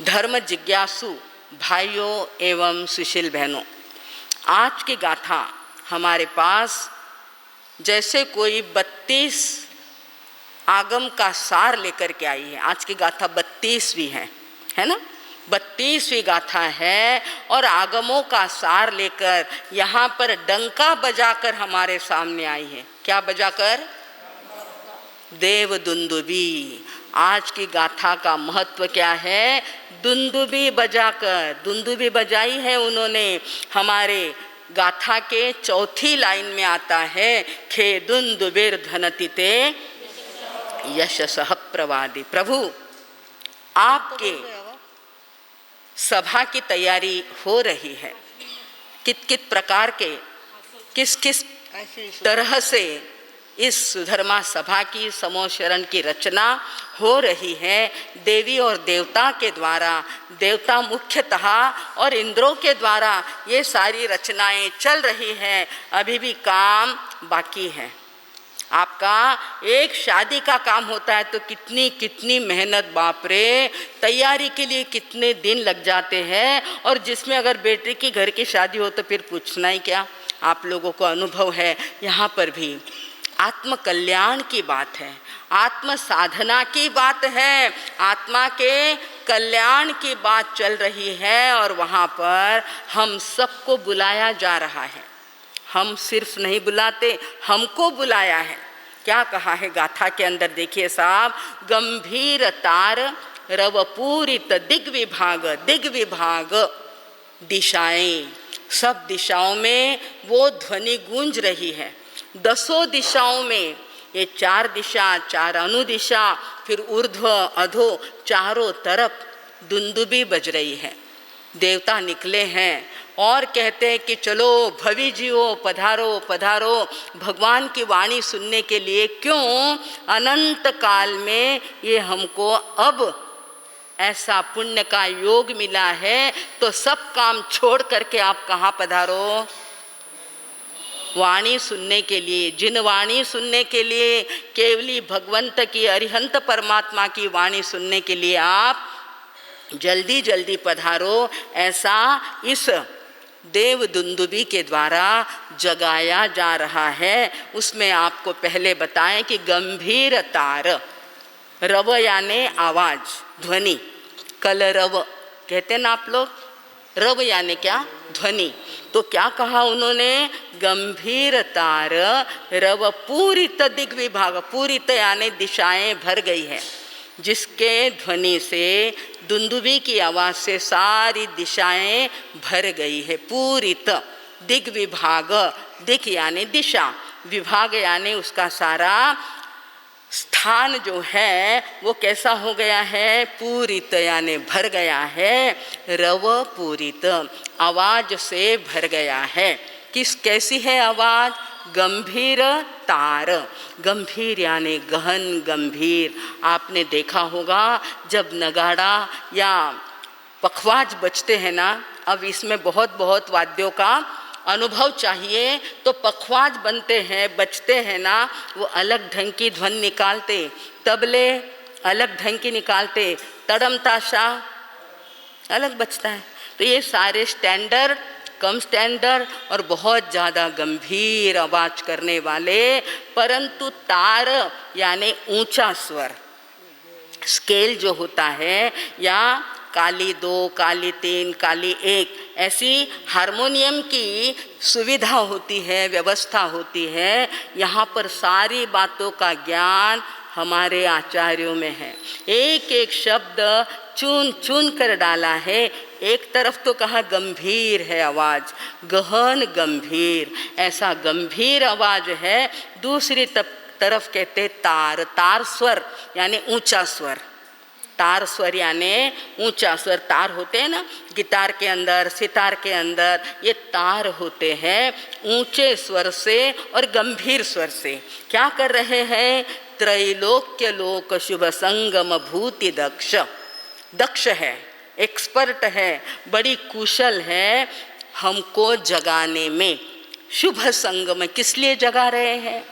धर्म जिज्ञासु भाइयों एवं सुशील बहनों, आज की गाथा हमारे पास जैसे कोई 32 आगम का सार लेकर के आई है। आज की गाथा 32वीं है ना, 32वीं गाथा है और आगमों का सार लेकर यहाँ पर डंका बजाकर हमारे सामने आई है। क्या बजाकर? देव दुंदुबी। आज की गाथा का महत्व क्या है? दुंदुबी बजाकर, दुंदुबी बजाई है उन्होंने। हमारे गाथा के चौथी लाइन में आता है, खे दुंदुबिर धनतिते यशसः प्रवादी। प्रभु, आपके सभा की तैयारी हो रही है। कित प्रकार के, किस किस तरह से इस सुधर्मा सभा की समूह शरण की रचना हो रही है। देवी और देवता के द्वारा, देवता मुख्यतः और इंद्रों के द्वारा ये सारी रचनाएं चल रही हैं। अभी भी काम बाकी है। आपका एक शादी का काम होता है तो कितनी कितनी मेहनत, बाप रे, तैयारी के लिए कितने दिन लग जाते हैं। और जिसमें अगर बेटे की घर की शादी हो तो फिर पूछना ही क्या। आप लोगों को अनुभव है। यहाँ पर भी आत्म कल्याण की बात है, आत्म साधना की बात है, आत्मा के कल्याण की बात चल रही है। और वहाँ पर हम सबको बुलाया जा रहा है। हम सिर्फ नहीं बुलाते, हमको बुलाया है। क्या कहा है गाथा के अंदर? देखिए साहब, गंभीर तार रवपूरित दिग्विभाग, दिग्विभाग दिशाएं, सब दिशाओं में वो ध्वनि गूंज रही है। 10 दिशाओं में, ये 4 दिशा, 4 अनुदिशा, फिर ऊर्ध्व अधो, चारों तरफ दुंदुबी बज रही है। देवता निकले हैं और कहते हैं कि चलो भवि जीवो, पधारो पधारो भगवान की वाणी सुनने के लिए। क्यों? अनंत काल में ये हमको अब ऐसा पुण्य का योग मिला है, तो सब काम छोड़ करके आप कहाँ पधारो? वाणी सुनने के लिए। जिन वाणी सुनने के लिए, केवली भगवंत की, अरिहंत परमात्मा की वाणी सुनने के लिए आप जल्दी जल्दी पधारो। ऐसा इस देव दुंदुबी के द्वारा जगाया जा रहा है। उसमें आपको पहले बताएं कि गंभीर तार, रव यानी आवाज, ध्वनि, कलरव कहते हैं ना आप लोग। रव यानी क्या? ध्वनि। तो क्या कहा उन्होंने? गंभीर तार रव पूरित दिग्विभाग, पूरित यानी दिशाएं भर गई है, जिसके ध्वनि से, दुंदुबी की आवाज़ से सारी दिशाएं भर गई है। पूरित दिग्विभाग, दिक यानी दिशा, विभाग यानी उसका सारा स्थान जो है वो कैसा हो गया है? पूरित यानी भर गया है। रव पूरित, आवाज से भर गया है। कैसी है आवाज? गंभीर तार, गंभीर यानी गहन, गंभीर। आपने देखा होगा जब नगाड़ा या पखवाज बजते हैं ना, अब इसमें बहुत बहुत वाद्यों का अनुभव चाहिए, तो पखवाज बनते हैं, बजते हैं ना, वो अलग ढंग की ध्वन निकालते, तबले अलग ढंग की निकालते, तड़म ताशा अलग बजता है। तो ये सारे स्टैंडर्ड, कम स्टैंडर्ड और बहुत ज़्यादा गंभीर आवाज़ करने वाले, परंतु तार यानी ऊंचा स्वर, स्केल जो होता है, या काली 2, काली 3, काली 1, ऐसी हारमोनियम की सुविधा होती है, व्यवस्था होती है। यहाँ पर सारी बातों का ज्ञान हमारे आचार्यों में है। एक एक शब्द चुन चुन कर डाला है। एक तरफ तो कहा गंभीर है आवाज़, गहन गंभीर, ऐसा गंभीर आवाज़ है। दूसरी तरफ कहते तार, तार स्वर यानी ऊंचा स्वर, तार स्वर यानी ऊंचा स्वर। तार होते हैं ना गिटार के अंदर, सितार के अंदर, ये तार होते हैं ऊंचे स्वर से और गंभीर स्वर से। क्या कर रहे हैं? त्रैलोक्य लोक शुभ संगम भूति दक्ष, दक्ष है, एक्सपर्ट है, बड़ी कुशल है हमको जगाने में। शुभ संगम किस लिए जगा रहे हैं?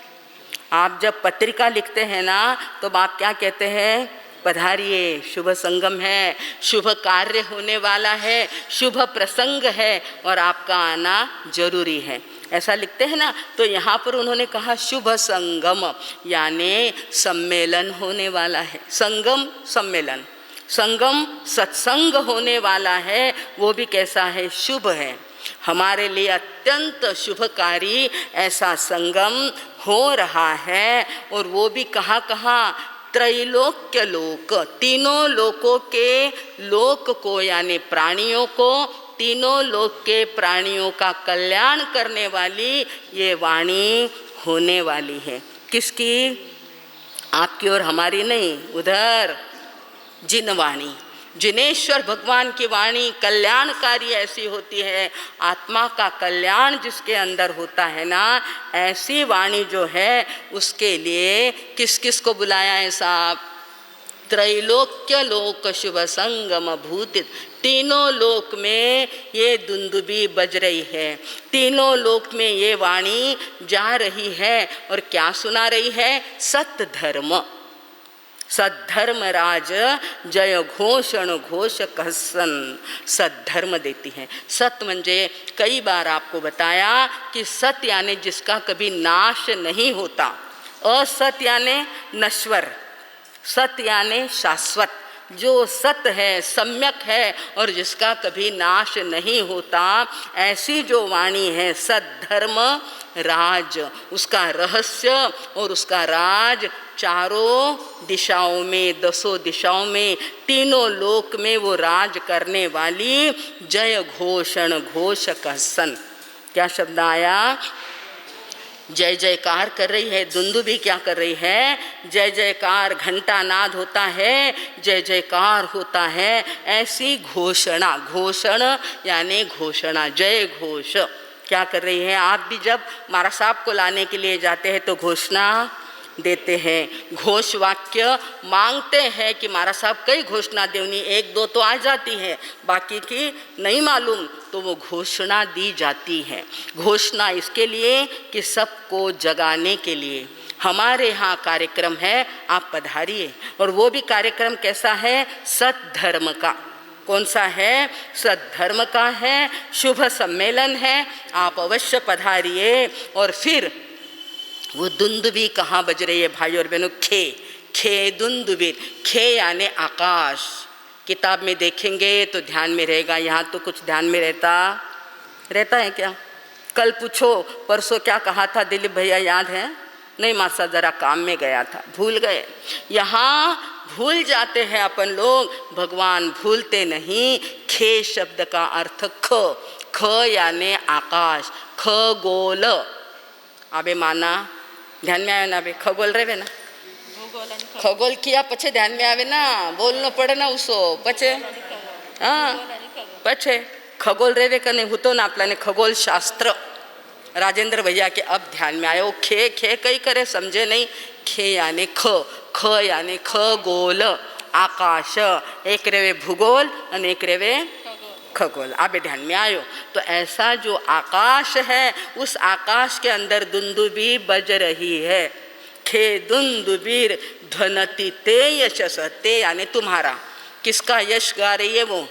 आप जब पत्रिका लिखते हैं ना, तो आप क्या कहते हैं? पधारिए, शुभ संगम है, शुभ कार्य होने वाला है, शुभ प्रसंग है और आपका आना जरूरी है, ऐसा लिखते हैं ना। तो यहाँ पर उन्होंने कहा शुभ संगम, यानी सम्मेलन होने वाला है। संगम सम्मेलन, संगम सत्संग होने वाला है, वो भी कैसा है, शुभ है। हमारे लिए अत्यंत शुभकारी ऐसा संगम हो रहा है, और वो भी कहाँ कहाँ, त्रैलोक्य लोक, तीनों लोकों के लोक को यानी प्राणियों को, तीनों लोक के प्राणियों का कल्याण करने वाली ये वाणी होने वाली है। किसकी? आपकी और हमारी नहीं, उधर जिन वाणी, जिनेश्वर भगवान की वाणी कल्याणकारी ऐसी होती है, आत्मा का कल्याण जिसके अंदर होता है ना, ऐसी वाणी जो है उसके लिए किस किस को बुलाया है साहब? त्रैलोक्य लोक शुभ संगम भूतित, तीनों लोक में ये दुंदुबी बज रही है, तीनों लोक में ये वाणी जा रही है, और क्या सुना रही है? सत धर्म, सद्धर्म राज जय घोषण घोष कहसन, सद्धर्म देती है। सत म्हणजे कई बार आपको बताया कि सत यानी जिसका कभी नाश नहीं होता, असत यानी नश्वर, सत यानी शाश्वत, जो सत है, सम्यक है और जिसका कभी नाश नहीं होता, ऐसी जो वाणी है सद्धर्म राज, उसका रहस्य और उसका राज चारों दिशाओं में, दसों दिशाओं में, तीनों लोक में वो राज करने वाली जय घोषण घोष कहसन। क्या शब्द आया? जय जयकार कर रही है। दुंदुबी क्या कर रही है? जय जयकार, घंटा नाद होता है, जय जयकार होता है, ऐसी घोषणा, घोषण यानी घोषणा, जय घोष क्या कर रही है? आप भी जब मारा साहब को लाने के लिए जाते हैं तो घोषणा देते हैं, घोष वाक्य मांगते हैं कि मारा साहब कई घोषणा देवनी, एक दो तो आ जाती है, बाकी की नहीं मालूम, तो वो घोषणा दी जाती है। घोषणा इसके लिए कि सबको जगाने के लिए हमारे यहाँ कार्यक्रम है, आप पधारिए। और वो भी कार्यक्रम कैसा है? सद्धर्म का। कौन सा है? सद्धर्म का है, शुभ सम्मेलन है, आप अवश्य पधारिए। और फिर वो दुंदुबी कहाँ बज रही है भाई और बहनों? खे, खे दुंदुबी, खे यानी आकाश। किताब में देखेंगे तो ध्यान में रहेगा, यहाँ तो कुछ ध्यान में रहता है क्या? कल पूछो, परसों क्या कहा था दिलीप भैया, याद है? नहीं मासा, ज़रा काम में गया था, भूल गए। यहाँ भूल जाते हैं अपन लोग, भगवान भूलते नहीं। खे शब्द का अर्थ ख, ख यानी आकाश, खगोल। आबे माना ध्यान में आवे ना? अबे खगोल रहे ना, खगोल किया पछे ध्यान में आवे ना, बोलना पड़े ना उसो पछे, हाँ पछे खगोल रहे का नहीं होतो ना आपला ने खगोल शास्त्र। राजेंद्र भैया के अब ध्यान में आयो। खे खे कई करे समझे नहीं, खे यानी ख, ख यानी खगोल, आकाश। एक रेवे भूगोल और एक रेवे खगोल। आबे ध्यान में आयो। तो ऐसा जो आकाश है, उस आकाश के अंदर दुंदुबी बज रही है। खे दुंदुबीर ध्वनति ते यशस, ते यानी तुम्हारा। किसका यश गा रही है वो?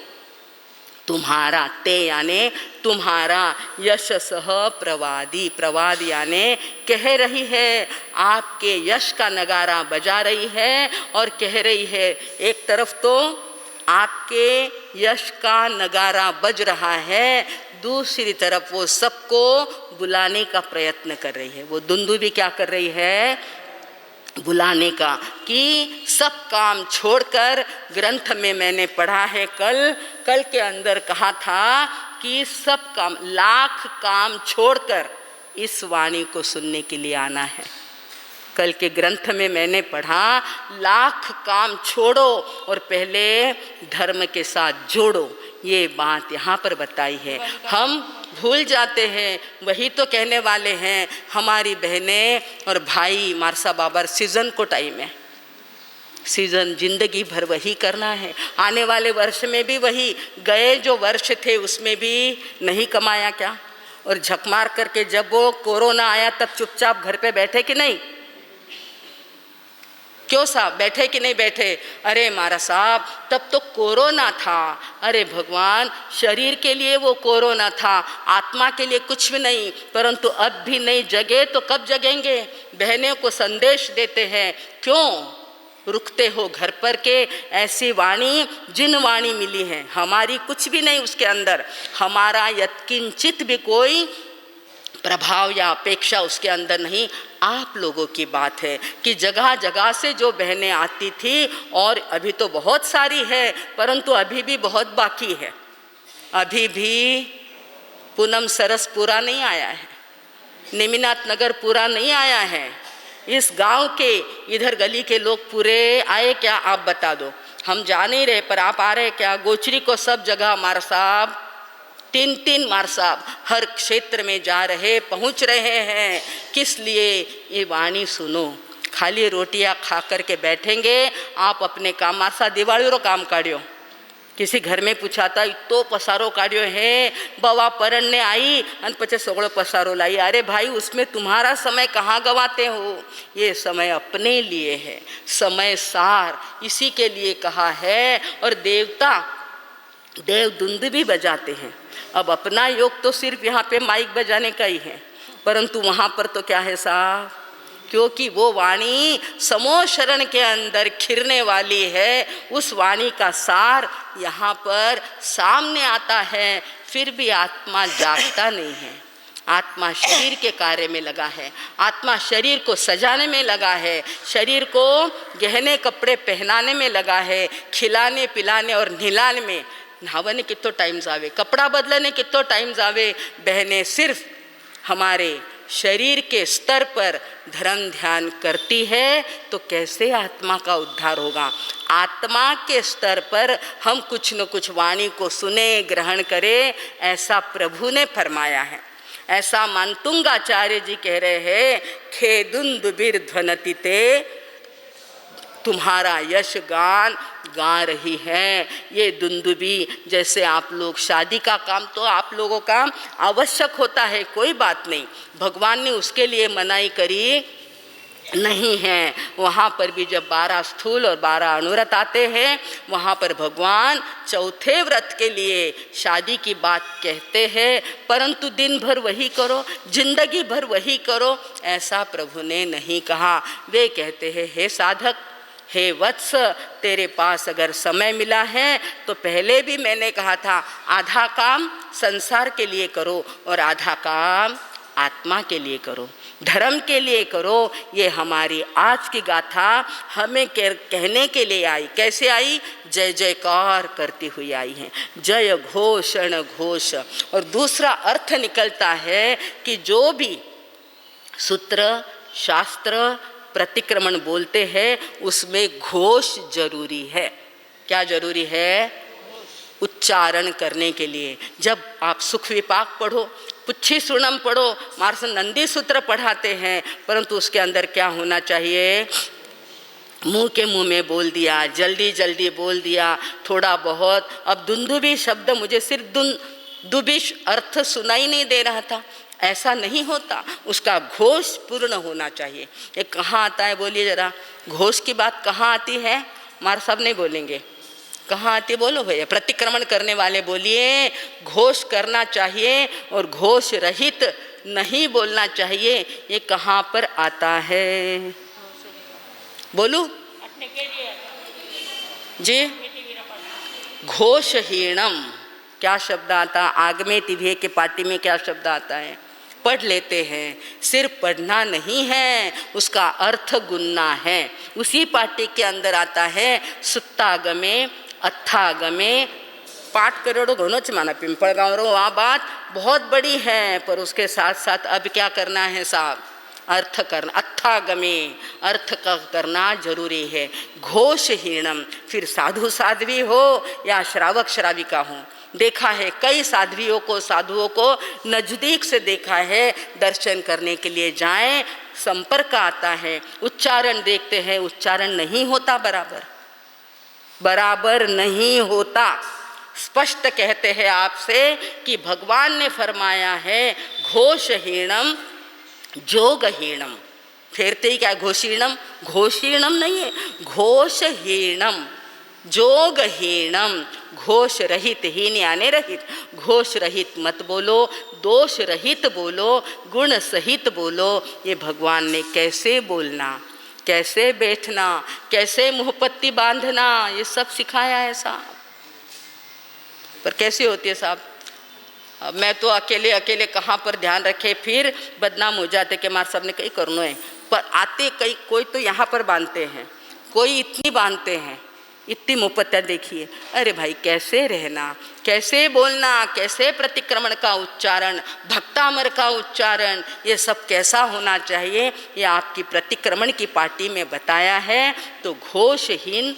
तुम्हारा। ते यानी तुम्हारा। यशसह प्रवादी, प्रवाद यानी कह रही है, आपके यश का नगारा बजा रही है और कह रही है। एक तरफ तो आपके यश का नगारा बज रहा है, दूसरी तरफ वो सबको बुलाने का प्रयत्न कर रही है। वो दुंदुबी क्या कर रही है? बुलाने का, कि सब काम छोड़कर, ग्रंथ में मैंने पढ़ा है कल के अंदर कहा था कि सब काम, लाख काम छोड़कर इस वाणी को सुनने के लिए आना है। कल के ग्रंथ में मैंने पढ़ा, लाख काम छोड़ो और पहले धर्म के साथ जोड़ो, ये बात यहाँ पर बताई है। हम भूल जाते हैं, वही तो कहने वाले हैं हमारी बहनें और भाई। मारसा बाबर सीजन को टाइम है, सीजन जिंदगी भर वही करना है, आने वाले वर्ष में भी वही। गए जो वर्ष थे उसमें भी नहीं कमाया क्या? और झक मार करके जब वो कोरोना आया तब चुपचाप घर पे बैठे कि नहीं? क्यों साहब बैठे कि नहीं बैठे? अरे महाराज साहब तब तो कोरोना था। अरे भगवान, शरीर के लिए वो कोरोना था, आत्मा के लिए कुछ भी नहीं। परंतु अब भी नहीं जगे तो कब जगेंगे? बहनों को संदेश देते हैं, क्यों रुकते हो घर पर के? ऐसी वाणी जिन वाणी मिली है, हमारी कुछ भी नहीं उसके अंदर, हमारा यत्किंचित भी कोई प्रभाव या अपेक्षा उसके अंदर नहीं। आप लोगों की बात है कि जगह जगह से जो बहनें आती थी, और अभी तो बहुत सारी है, परंतु अभी भी बहुत बाकी है। अभी भी पूनम सरस पूरा नहीं आया है, नेमिनाथ नगर पूरा नहीं आया है। इस गांव के इधर गली के लोग पूरे आए क्या? आप बता दो। हम जा नहीं रहे पर आप आ रहे क्या? गोचरी को सब जगह मार साहब, 3 मार साहब हर क्षेत्र में जा रहे, पहुंच रहे हैं। किस लिए? ये वाणी सुनो। खाली रोटियां खा कर के बैठेंगे आप अपने काम। मार साहब दिवाली रो काम काढ़ियो। किसी घर में पूछा था, तो पसारो काढ़ियो है, बवा परण ने आई और पचे सगड़ो पसारो लाई। अरे भाई, उसमें तुम्हारा समय कहाँ गवाते हो? ये समय अपने लिए है, समय सार इसी के लिए कहा है। और देवता देव धुंद भी बजाते हैं। अब अपना योग तो सिर्फ यहाँ पे माइक बजाने का ही है, परंतु वहाँ पर तो क्या है साहब? क्योंकि वो वाणी समो शरण के अंदर खिरने वाली है, उस वाणी का सार यहाँ पर सामने आता है। फिर भी आत्मा जागता नहीं है। आत्मा शरीर के कार्य में लगा है, आत्मा शरीर को सजाने में लगा है, शरीर को गहने कपड़े पहनाने में लगा है, खिलाने पिलाने और नहलाने में। नहावने कितो टाइम जावे, कपड़ा बदलने कितो टाइम जावे। बहनें सिर्फ हमारे शरीर के स्तर पर धर्म ध्यान करती है तो कैसे आत्मा का उद्धार होगा? आत्मा के स्तर पर हम कुछ न कुछ वाणी को सुने, ग्रहण करें, ऐसा प्रभु ने फरमाया है। ऐसा मानतुंगाचार्य जी कह रहे हैं, खेदुंदुबिर ध्वनति ते, तुम्हारा यश गान गा रही है ये दुंदुबी। जैसे आप लोग शादी का काम तो आप लोगों का आवश्यक होता है, कोई बात नहीं, भगवान ने उसके लिए मनाही करी नहीं है। वहाँ पर भी जब 12 स्थूल और 12 अनुव्रत आते हैं, वहाँ पर भगवान चौथे व्रत के लिए शादी की बात कहते हैं, परंतु दिन भर वही करो, जिंदगी भर वही करो, ऐसा प्रभु ने नहीं कहा। वे कहते हैं, हे साधक, हे वत्स, तेरे पास अगर समय मिला है तो पहले भी मैंने कहा था, आधा काम संसार के लिए करो और आधा काम आत्मा के लिए करो, धर्म के लिए करो। ये हमारी आज की गाथा हमें कहने के लिए आई। कैसे आई? जय जयकार करती हुई आई है, जय घोषण घोष। और दूसरा अर्थ निकलता है कि जो भी सूत्र शास्त्र प्रतिक्रमण बोलते हैं उसमें घोष जरूरी है। क्या जरूरी है? उच्चारण करने के लिए। जब आप सुख विपाक पढ़ो, पुच्छी सुणम पढ़ो, मार्स नंदी सूत्र पढ़ाते हैं, परंतु उसके अंदर क्या होना चाहिए? मुंह के मुंह में बोल दिया, जल्दी जल्दी बोल दिया, थोड़ा बहुत। अब दुंदुबी शब्द मुझे सिर्फ दुबिश अर्थ सुनाई नहीं दे रहा था, ऐसा नहीं होता, उसका घोष पूर्ण होना चाहिए। ये कहाँ आता है बोलिए जरा? घोष की बात कहाँ आती है? मार साहब नहीं बोलेंगे, कहाँ आती? बोलो भैया, प्रतिक्रमण करने वाले बोलिए। घोष करना चाहिए और घोष रहित नहीं बोलना चाहिए। ये कहाँ पर आता है? बोलू जी? घोषहीणम क्या शब्द आता? आगमे तिभे के पाटी में क्या शब्द आता है? पढ़ लेते हैं। सिर्फ पढ़ना नहीं है, उसका अर्थ गुनना है। उसी पाटी के अंदर आता है सुत्तागमे अथागमे। पाठ करोड़ों घनों च माना पिंपल गाँव रो, वहाँ बात बहुत बड़ी है, पर उसके साथ साथ अब क्या करना है साहब? अर्थ करना। अथागमे अर्थ का करना जरूरी है। घोषहीणम, फिर साधु साध्वी हो या श्रावक श्राविका हो। देखा है कई साध्वियों को, साधुओं को नज़दीक से देखा है, दर्शन करने के लिए जाएं, संपर्क आता है, उच्चारण देखते हैं, उच्चारण नहीं होता बराबर नहीं होता। स्पष्ट कहते हैं आपसे कि भगवान ने फरमाया है घोषहीणम जोगहीणम। फेरते ही क्या, घोषीणम, घोषीणम नहीं है, घोषहीणम, जोगहीणम, घोष रहित, हीन यानी रहित, घोष रहित मत बोलो, दोष रहित बोलो, गुण सहित बोलो। ये भगवान ने कैसे बोलना, कैसे बैठना, कैसे मुहपत्ती बांधना, ये सब सिखाया है साहब। पर कैसे होती है साहब, अब मैं तो अकेले अकेले कहाँ पर ध्यान रखे, फिर बदनाम हो जाते कि मार साहब ने कहीं करना है। पर आते कई, कोई तो यहाँ पर बांधते हैं, कोई इतनी बांधते हैं, इतनी मुपत्या देखिए। अरे भाई कैसे रहना, कैसे बोलना, कैसे प्रतिक्रमण का उच्चारण, भक्तामर का उच्चारण, ये सब कैसा होना चाहिए, ये आपकी प्रतिक्रमण की पार्टी में बताया है। तो घोषहीन,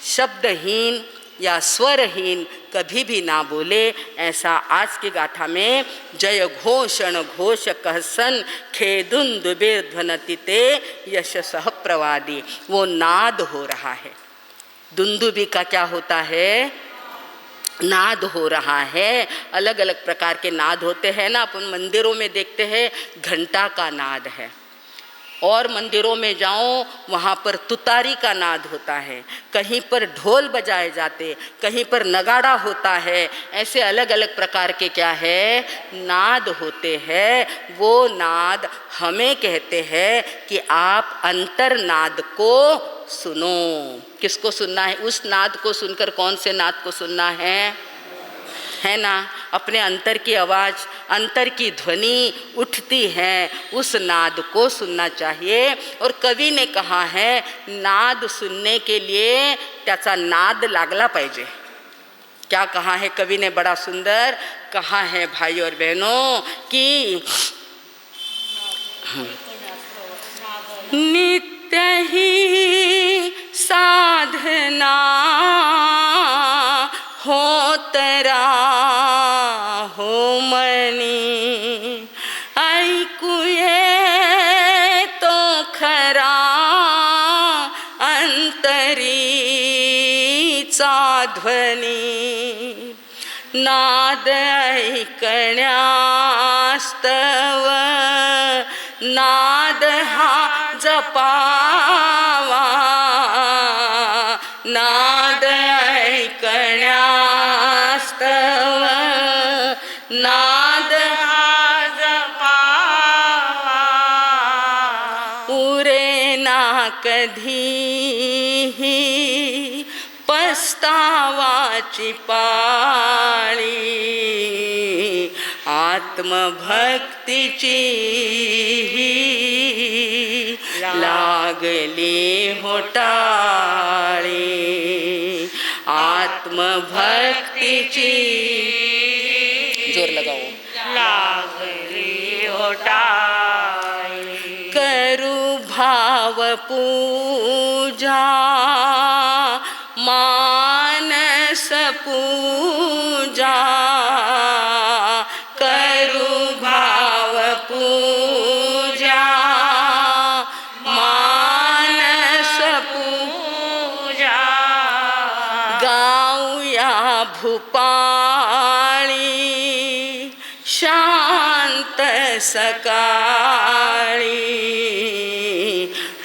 शब्दहीन या स्वरहीन कभी भी ना बोले, ऐसा आज की गाथा में जय घोषण घोष कहसन खेदुन दुबेर ध्वनति ते यशसः प्रवादी, वो नाद हो रहा है। दुंदुबी का क्या होता है, नाद हो रहा है। अलग अलग प्रकार के नाद होते हैं ना, अपन मंदिरों में देखते हैं घंटा का नाद है, और मंदिरों में जाओ वहाँ पर तुतारी का नाद होता है, कहीं पर ढोल बजाए जाते, कहीं पर नगाड़ा होता है। ऐसे अलग अलग प्रकार के क्या है, नाद होते हैं। वो नाद हमें कहते हैं कि आप अंतर नाद को सुनो। किसको सुनना है, उस नाद को सुनकर, कौन से नाद को सुनना है ना, अपने अंतर की आवाज़, अंतर की ध्वनि उठती है, उस नाद को सुनना चाहिए। और कवि ने कहा है नाद सुनने के लिए त्याचा नाद लागला पाहिजे। क्या कहा है कवि ने, बड़ा सुंदर कहा है भाई और बहनों कि नित्य ही साधना होतरा हो मनी, ऐकुये तो खरा अंतरीचा ध्वनी, नाद ऐकण्यास्तव नाद हा जपावा, नाद ऐकण्यास्तव नाद हा जपावा, उरे ना कधीही पस्तावाची पाळी, आत्मभक्तीची लागली होटाळी, आत्मभक्तीची जोर लगाओ, लागली होटाळी, करू भाव पूजा मानस पूजा, करू भाव पूजा मानस पूजा, गाऊया भूपाळी शांत सकाळी,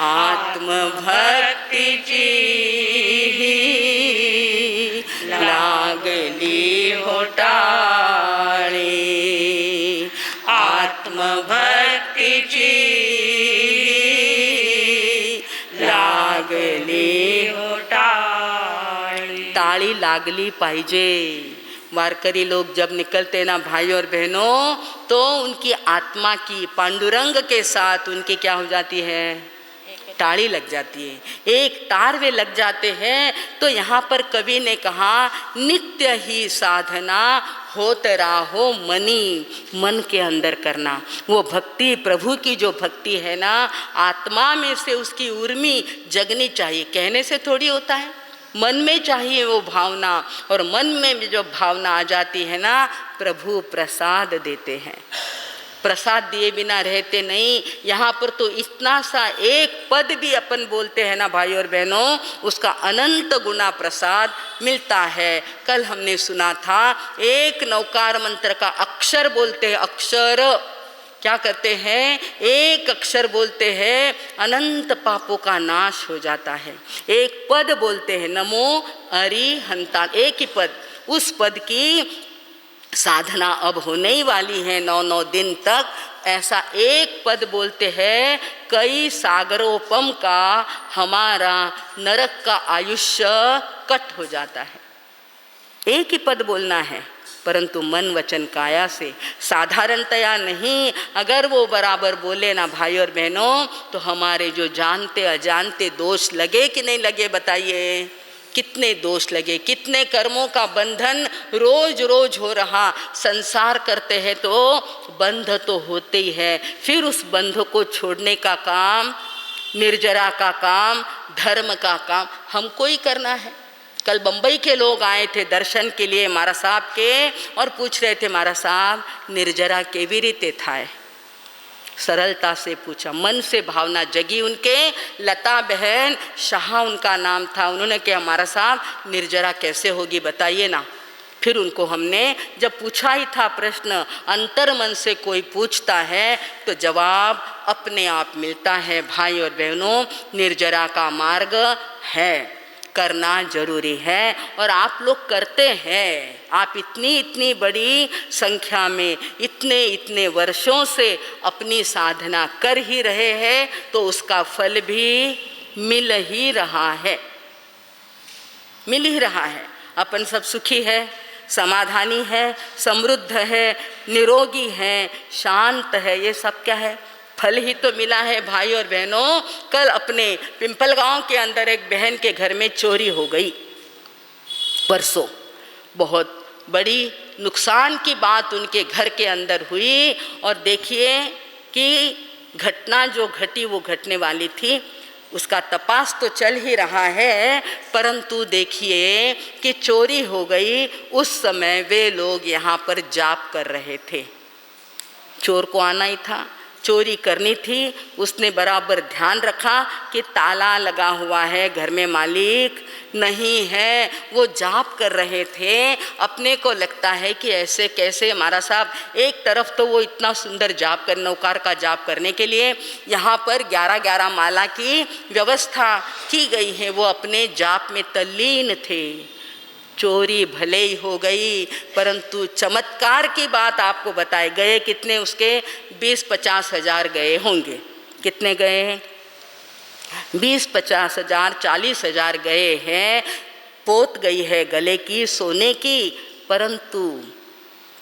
आत्मभक्तीची लागली होटाळी, आत्मभक्तीची लागली होटाळी। ताली लागली पाहिजे। वारकरी लोग जब निकलते ना भाई और बहनों, तो उनकी आत्मा की पांडुरंग के साथ उनकी क्या हो जाती है, ताड़ी लग जाती है, एक तार वे लग जाते हैं। तो यहाँ पर कवि ने कहा नित्य ही साधना होत राहो मनी, मन के अंदर करना। वो भक्ति, प्रभु की जो भक्ति है ना, आत्मा में से उसकी उर्मी जगनी चाहिए, कहने से थोड़ी होता है, मन में चाहिए वो भावना। और मन में जो भावना आ जाती है ना, प्रभु प्रसाद देते हैं। प्रसाद दिए बिना रहते नहीं। यहाँ पर तो इतना सा एक पद भी अपन बोलते हैं ना भाई और बहनों, उसका अनंत गुना प्रसाद मिलता है। कल हमने सुना था एक नौकार मंत्र का अक्षर बोलते हैं, अक्षर क्या करते हैं, एक अक्षर बोलते हैं, अनंत पापों का नाश हो जाता है। एक पद बोलते हैं, नमो अरिहंता, एक ही पद, उस पद की साधना अब होने ही वाली है 9 दिन तक। ऐसा एक पद बोलते हैं, कई सागरोपम का हमारा नरक का आयुष्य कट हो जाता है। एक ही पद बोलना है, परंतु मन वचन काया से, साधारणतया नहीं। अगर वो बराबर बोले ना भाई और बहनों, तो हमारे जो जानते अजानते दोष लगे कि नहीं लगे, बताइए कितने दोष लगे, कितने कर्मों का बंधन रोज रोज हो रहा। संसार करते हैं तो बंध तो होते ही है, फिर उस बंध को छोड़ने का काम, निर्जरा का काम, धर्म का काम हमको ही करना है। कल बम्बई के लोग आए थे दर्शन के लिए महाराज साहब के, और पूछ रहे थे, महाराज साहब निर्जरा केवी रीते थाय? सरलता से पूछा, मन से भावना जगी उनके। लता बहन शाह उनका नाम था। उन्होंने कहा, महाराज साहब निर्जरा कैसे होगी बताइए ना। फिर उनको हमने जब पूछा ही था प्रश्न, अंतर मन से कोई पूछता है तो जवाब अपने आप मिलता है। भाई और बहनों, निर्जरा का मार्ग है, करना जरूरी है, और आप लोग करते हैं। आप इतनी बड़ी संख्या में इतने इतने वर्षों से अपनी साधना कर ही रहे हैं, तो उसका फल भी मिल ही रहा है, मिल ही रहा है। अपन सब सुखी है, समाधानी है, समृद्ध है, निरोगी है, शांत है, ये सब क्या है? फल ही तो मिला है। भाई और बहनों, कल अपने पिंपल गांव के अंदर एक बहन के घर में चोरी हो गई, परसों। बहुत बड़ी नुकसान की बात उनके घर के अंदर हुई, और देखिए कि घटना जो घटी वो घटने वाली थी, उसका तपास तो चल ही रहा है, परंतु देखिए कि चोरी हो गई। उस समय वे लोग यहाँ पर जाप कर रहे थे। चोर को आना ही था, चोरी करनी थी। उसने बराबर ध्यान रखा कि ताला लगा हुआ है, घर में मालिक नहीं है। वो जाप कर रहे थे। अपने को लगता है कि ऐसे कैसे महाराज साहब, एक तरफ तो वो इतना सुंदर जाप कर, नौकार का जाप करने के लिए यहाँ पर 11-11 माला की व्यवस्था की गई है, वो अपने जाप में तल्लीन थे। चोरी भले ही हो गई, परंतु चमत्कार की बात आपको बताए, गए कितने उसके 20-50 हज़ार गए होंगे। कितने गए? 20-50 हज़ार, 40 हज़ार गए हैं। पोत गई है गले की, सोने की, परंतु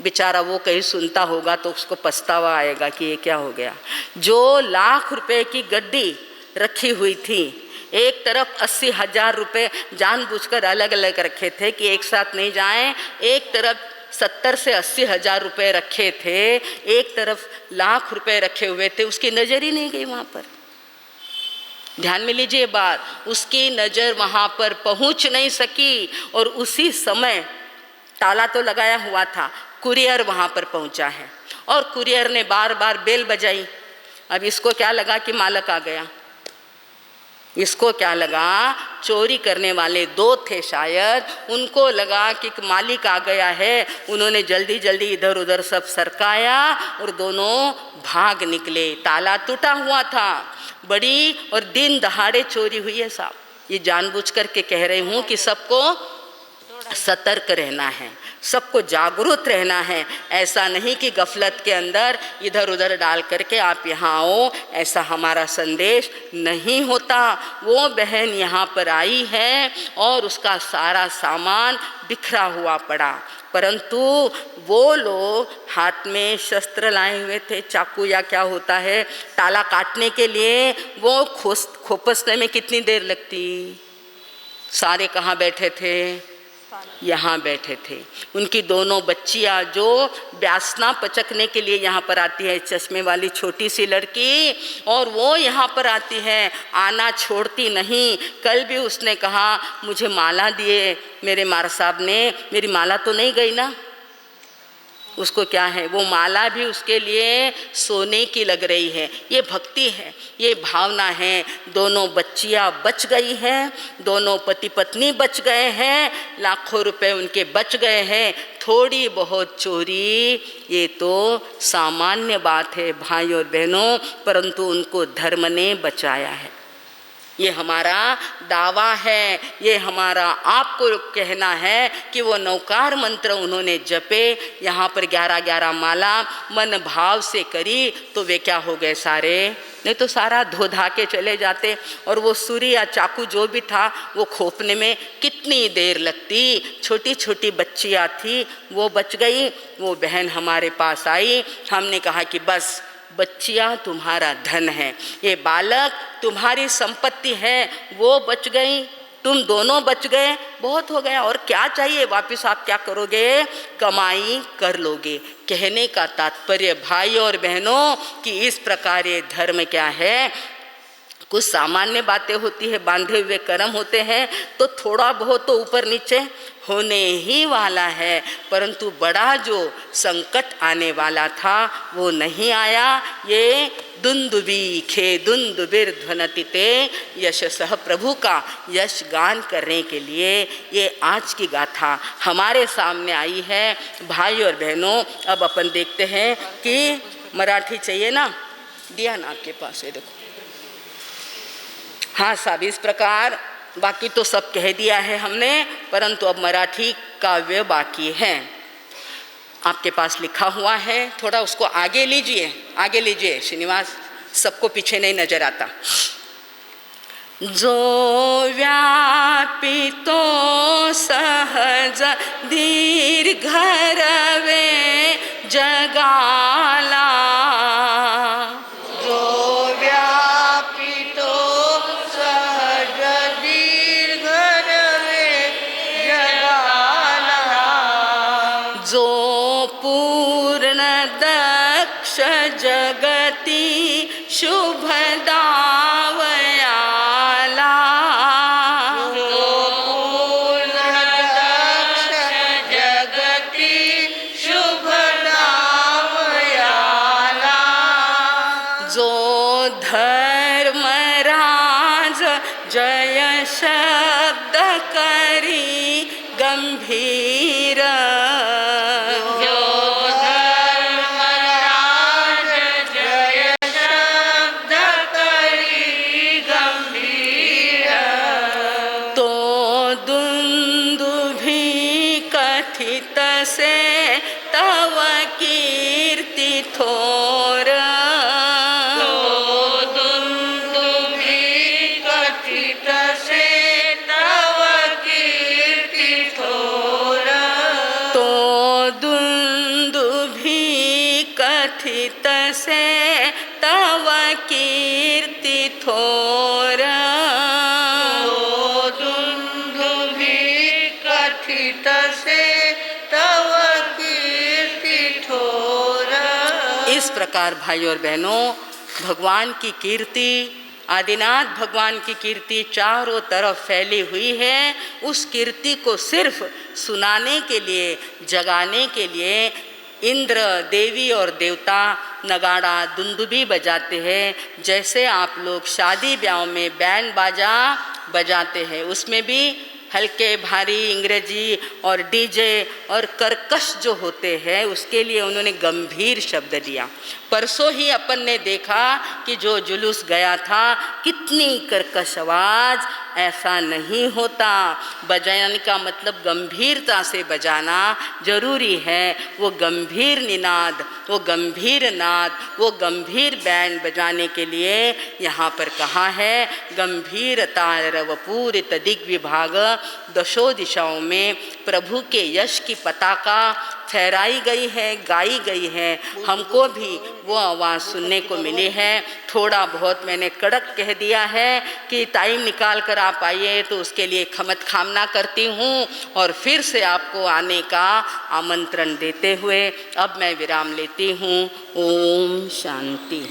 बेचारा वो कहीं सुनता होगा तो उसको पछतावा आएगा कि ये क्या हो गया। जो लाख रुपए की गड्डी रखी हुई थी, एक तरफ 80 हज़ार रुपये जानबूझकर अलग अलग रखे थे कि एक साथ नहीं जाएं, एक तरफ 70 से 80 हज़ार रुपये रखे थे, एक तरफ लाख रुपए रखे हुए थे। उसकी नज़र ही नहीं गई वहाँ पर। ध्यान में लीजिए बात, उसकी नज़र वहाँ पर पहुँच नहीं सकी, और उसी समय ताला तो लगाया हुआ था, कुरियर वहाँ पर पहुँचा है, और कुरियर ने बार बार बेल बजाई। अब इसको क्या लगा कि मालक आ गया, इसको क्या लगा, चोरी करने वाले 2 थे शायद, उनको लगा कि मालिक आ गया है। उन्होंने जल्दी जल्दी इधर उधर सब सरकाया और दोनों भाग निकले। ताला टूटा हुआ था, बड़ी और दिन दहाड़े चोरी हुई है साहब। ये जानबूझ करके कह रही हूँ कि सबको सतर्क रहना है, सबको जागरूक रहना है। ऐसा नहीं कि गफलत के अंदर इधर उधर डाल करके आप यहाँ आओ, ऐसा हमारा संदेश नहीं होता। वो बहन यहाँ पर आई है और उसका सारा सामान बिखरा हुआ पड़ा, परंतु वो लोग हाथ में शस्त्र लाए हुए थे, चाकू या क्या होता है, ताला काटने के लिए। वो खोपसने में कितनी देर लगती? सारे कहाँ बैठे थे? यहाँ बैठे थे। उनकी दोनों बच्चियाँ जो व्यासना पचकने के लिए यहाँ पर आती है, चश्मे वाली छोटी सी लड़की, और वो यहाँ पर आती है, आना छोड़ती नहीं। कल भी उसने कहा मुझे माला दिए मेरे मारा साहब ने, मेरी माला तो नहीं गई ना, उसको क्या है, वो माला भी उसके लिए सोने की लग रही है। ये भक्ति है, ये भावना है। दोनों बच्चियाँ बच गई हैं, दोनों पति पत्नी बच गए हैं, लाखों रुपए उनके बच गए हैं। थोड़ी बहुत चोरी ये तो सामान्य बात है भाई और बहनों, परंतु उनको धर्म ने बचाया है। ये हमारा दावा है, ये हमारा आपको कहना है कि वो नौकार मंत्र उन्होंने जपे, यहाँ पर 11-11 माला मन भाव से करी तो वे क्या हो गए सारे, नहीं तो सारा धो धा के चले जाते। और वो सुरी या चाकू जो भी था वो खोपने में कितनी देर लगती। छोटी छोटी बच्चियाँ थी, वो बच गई। वो बहन हमारे पास आई, हमने कहा कि बस बच्चियाँ तुम्हारा धन है, ये बालक तुम्हारी संपत्ति है, वो बच गई, तुम दोनों बच गए, बहुत हो गया, और क्या चाहिए, वापस आप क्या करोगे, कमाई कर लोगे। कहने का तात्पर्य भाई और बहनों कि इस प्रकार ये धर्म क्या है, कुछ सामान्य बातें होती है, बांधे हुए कर्म होते हैं तो थोड़ा बहुत तो ऊपर नीचे होने ही वाला है, परंतु बड़ा जो संकट आने वाला था वो नहीं आया। ये दुंदुबी खे दुंदुबिर ध्वनतिते यशसः, प्रभु का यश गान करने के लिए ये आज की गाथा हमारे सामने आई है। भाई और बहनों, अब अपन देखते हैं कि मराठी चाहिए ना, दिया ना आपके पास, ये देखो। हाँ साहब, इस प्रकार बाकी तो सब कह दिया है हमने, परंतु अब मराठी काव्य बाकी है। आपके पास लिखा हुआ है, थोड़ा उसको आगे लीजिए, आगे लीजिए श्रीनिवास, सबको पीछे नहीं नजर आता। जो व्यापितो सहज दीर्घ रवे जगाला, जगती शुभ दावयाला, जो पूर्ण दक्ष जगती शुभ दावयाला, जो धर्मराज जय शब्द करी गंभीर, से तव कीर्ति थोर, तो दुंदुभि कथित से तव कीर्ति थोर, तो दुंदुभि कथित से तव कीर्ति थोर, तो दुंदुभि कथित से इस प्रकार भाई और बहनों, भगवान की कीर्ति, आदिनाथ भगवान की कीर्ति चारों तरफ फैली हुई है। उस कीर्ति को सिर्फ सुनाने के लिए, जगाने के लिए इंद्र, देवी और देवता नगाड़ा दुंदुभी बजाते हैं। जैसे आप लोग शादी ब्याह में बैंड बाजा बजाते हैं, उसमें भी हल्के भारी अंग्रेजी और डीजे और कर्कश जो होते हैं, उसके लिए उन्होंने गंभीर शब्द दिया। परसों ही अपन ने देखा कि जो जुलूस गया था, कितनी कर्कश आवाज़, ऐसा नहीं होता। बजाने का मतलब गंभीरता से बजाना जरूरी है। वो गंभीर निनाद, वो गंभीर नाद, वो गंभीर बैंड बजाने के लिए यहाँ पर कहा है, गंभीरता रवपूरित दिग्विभाग, दशों दिशाओं में प्रभु के यश की पताका फहराई गई है, गाई गई है। हमको भी वो आवाज़ सुनने को मिली है। थोड़ा बहुत मैंने कड़क कह दिया है कि टाइम निकाल कर आप आइए, तो उसके लिए खमत खामना करती हूँ और फिर से आपको आने का आमंत्रण देते हुए अब मैं विराम लेती हूँ। ओम शांति।